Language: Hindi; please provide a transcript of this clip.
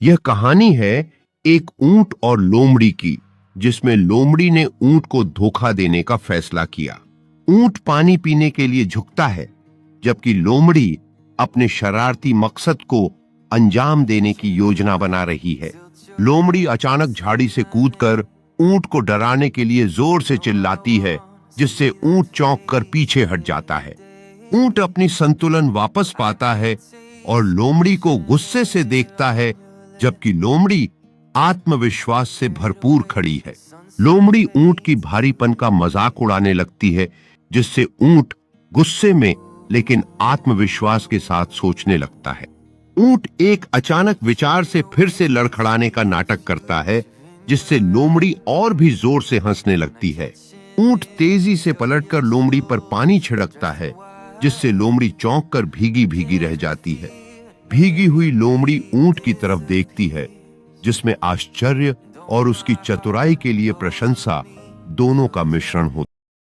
यह कहानी है एक ऊंट और लोमड़ी की, जिसमें लोमड़ी ने ऊंट को धोखा देने का फैसला किया। ऊंट पानी पीने के लिए झुकता है, जबकि लोमड़ी अपने शरारती मकसद को अंजाम देने की योजना बना रही है। लोमड़ी अचानक झाड़ी से कूदकर ऊंट को डराने के लिए जोर से चिल्लाती है, जिससे ऊंट चौंक कर पीछे हट जाता है। ऊंट अपनी संतुलन वापस पाता है और लोमड़ी को गुस्से से देखता है, जबकि लोमड़ी आत्मविश्वास से भरपूर खड़ी है। लोमड़ी ऊंट की भारीपन का मजाक उड़ाने लगती है, जिससे ऊंट गुस्से में लेकिन आत्मविश्वास के साथ सोचने लगता है। ऊंट एक अचानक विचार से फिर से लड़खड़ाने का नाटक करता है, जिससे लोमड़ी और भी जोर से हंसने लगती है। ऊंट तेजी से पलटकर लोमड़ी पर पानी छिड़कता है, जिससे लोमड़ी चौंक कर भीगी भीगी रह जाती है। भीगी हुई लोमड़ी ऊंट की तरफ देखती है, जिसमें आश्चर्य और उसकी चतुराई के लिए प्रशंसा दोनों का मिश्रण होता है।